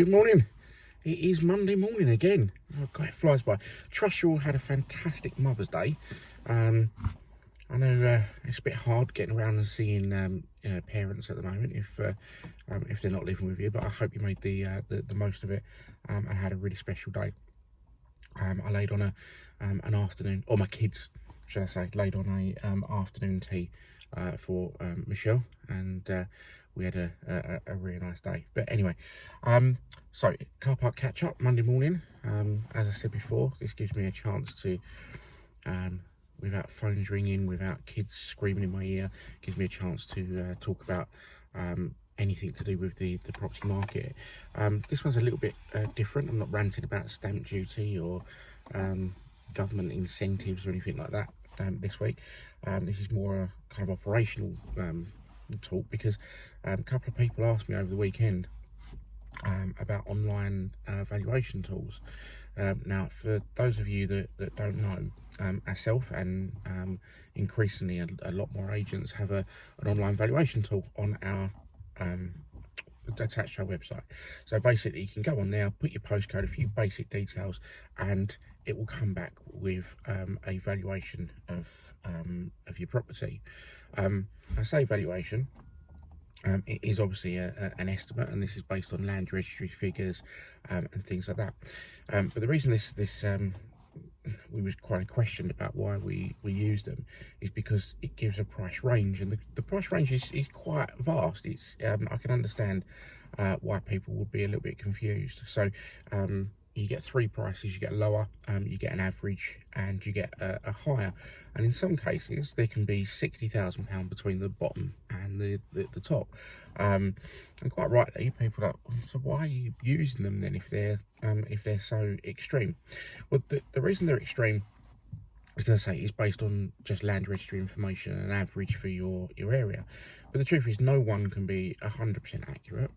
Good morning. It is Monday morning again. Oh God, it flies by. Trust you all had a fantastic Mother's Day. I know it's a bit hard getting around and seeing parents at the moment if they're not living with you, but I hope you made the most of it and had a really special day. I laid on an afternoon, or my kids, should I say, laid on a afternoon tea for Michelle, and we had a really nice day. But anyway, so car park catch up Monday morning. As I said before, this gives me a chance to, without phones ringing, without kids screaming in my ear, gives me a chance to talk about anything to do with the property market. This one's a little bit different. I'm not ranting about stamp duty or government incentives or anything like that this week. This is more a kind of operational talk because a couple of people asked me over the weekend about online valuation tools. Now, for those of you that don't know, ourselves and increasingly a lot more agents have an online valuation tool on our attached to our website. So basically you can go on there, put your postcode, a few basic details, and it will come back with a valuation of your property. I say valuation, it is obviously an estimate, and this is based on land registry figures and things like that. But the reason this we was quite questioned about why we use them is because it gives a price range, and the price range is quite vast. It's I can understand why people would be a little bit confused. So you get three prices. You get a lower, you get an average, and you get a higher. And in some cases there can be £60,000 between the bottom and the top. And quite rightly, people are like, so why are you using them then if they're so extreme? Well, the reason they're extreme, I was going to say, is based on just land registry information and average for your area. But the truth is, no one can be 100% accurate.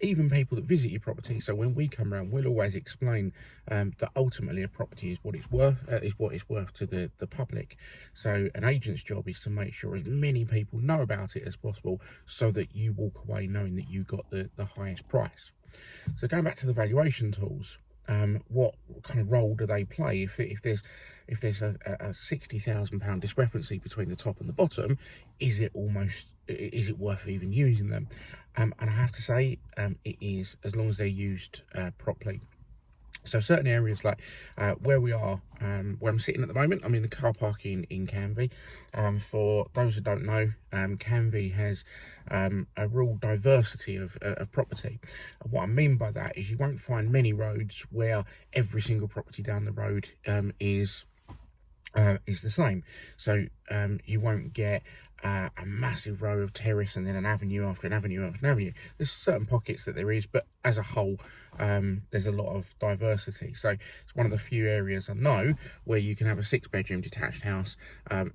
Even people that visit your property. So when we come around, we'll always explain that ultimately a property is what it's worth to the public. So an agent's job is to make sure as many people know about it as possible, so that you walk away knowing that you got the highest price. So going back to the valuation tools, what kind of role do they play if there's a £60,000 discrepancy between the top and the bottom? Is it worth even using them? And I have to say, it is, as long as they're used properly. So certain areas like where we are, where I'm sitting at the moment, I'm in the car park in Canvey. For those who don't know, Canvey has a real diversity of property. And what I mean by that is you won't find many roads where every single property down the road is the same. So you won't get a massive row of terrace and then an avenue after an avenue after an avenue. There's certain pockets that there is, but as a whole, there's a lot of diversity. So it's one of the few areas I know where you can have a 6-bedroom detached house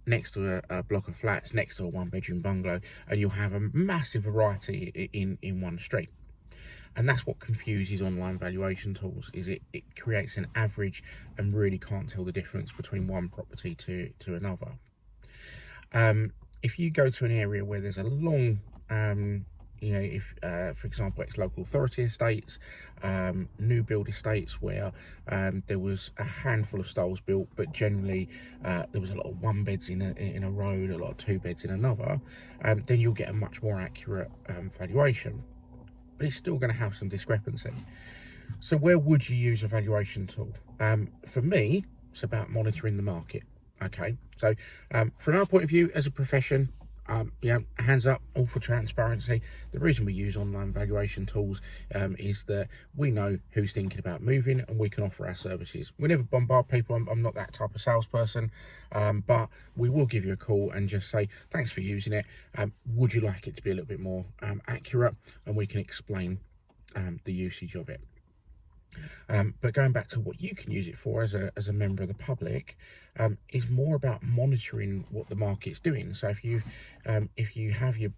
next to a block of flats, next to a 1-bedroom bungalow, and you'll have a massive variety in one street. And that's what confuses online valuation tools, is it creates an average and really can't tell the difference between one property to another. If you go to an area where there's a long, if, for example, ex-local authority estates, new build estates where there was a handful of stalls built, but generally there was a lot of 1-beds in a road, a lot of 2-beds in another, then you'll get a much more accurate valuation. But it's still going to have some discrepancy. So where would you use a valuation tool? For me, it's about monitoring the market. Okay, so from our point of view as a profession, hands up, all for transparency. The reason we use online valuation tools is that we know who's thinking about moving, and we can offer our services. We never bombard people. I'm not that type of salesperson, but we will give you a call and just say, thanks for using it. Would you like it to be a little bit more accurate? And we can explain the usage of it. But going back to what you can use it for as a member of the public, is more about monitoring what the market's doing. So if you have you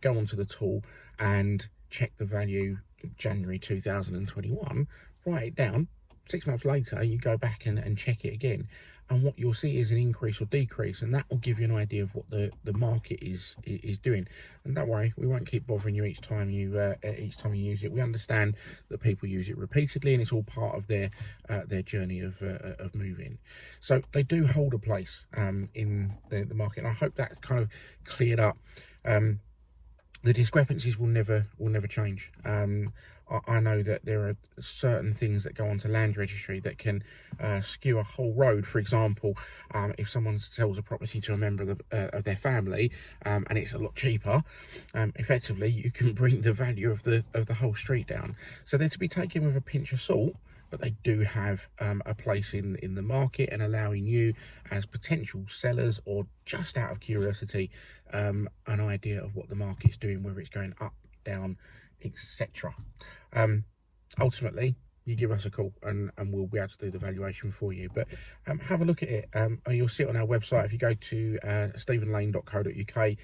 go onto the tool and check the value January 2021, write it down, 6 months later, you go back and check it again, and what you'll see is an increase or decrease, and that will give you an idea of what the market is doing. And don't worry, we won't keep bothering you each time you use it. We understand that people use it repeatedly, and it's all part of their journey of moving. So they do hold a place in the market, and I hope that's kind of cleared up. The discrepancies will never change. I know that there are certain things that go onto land registry that can skew a whole road. For example, if someone sells a property to a member of their family, and it's a lot cheaper, effectively you can bring the value of the whole street down. So they're to be taken with a pinch of salt, but they do have a place in the market, and allowing you as potential sellers, or just out of curiosity, an idea of what the market's doing, whether it's going up, down, etc. Ultimately, you give us a call and we'll be able to do the valuation for you. But have a look at it. You'll see it on our website. If you go to stephenlane.co.uk,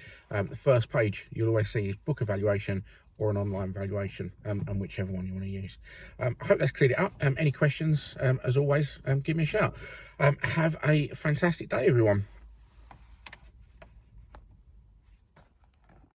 the first page you'll always see is book a valuation or an online valuation, and whichever one you want to use. I hope that's cleared it up. Any questions, as always, give me a shout. Have a fantastic day, everyone.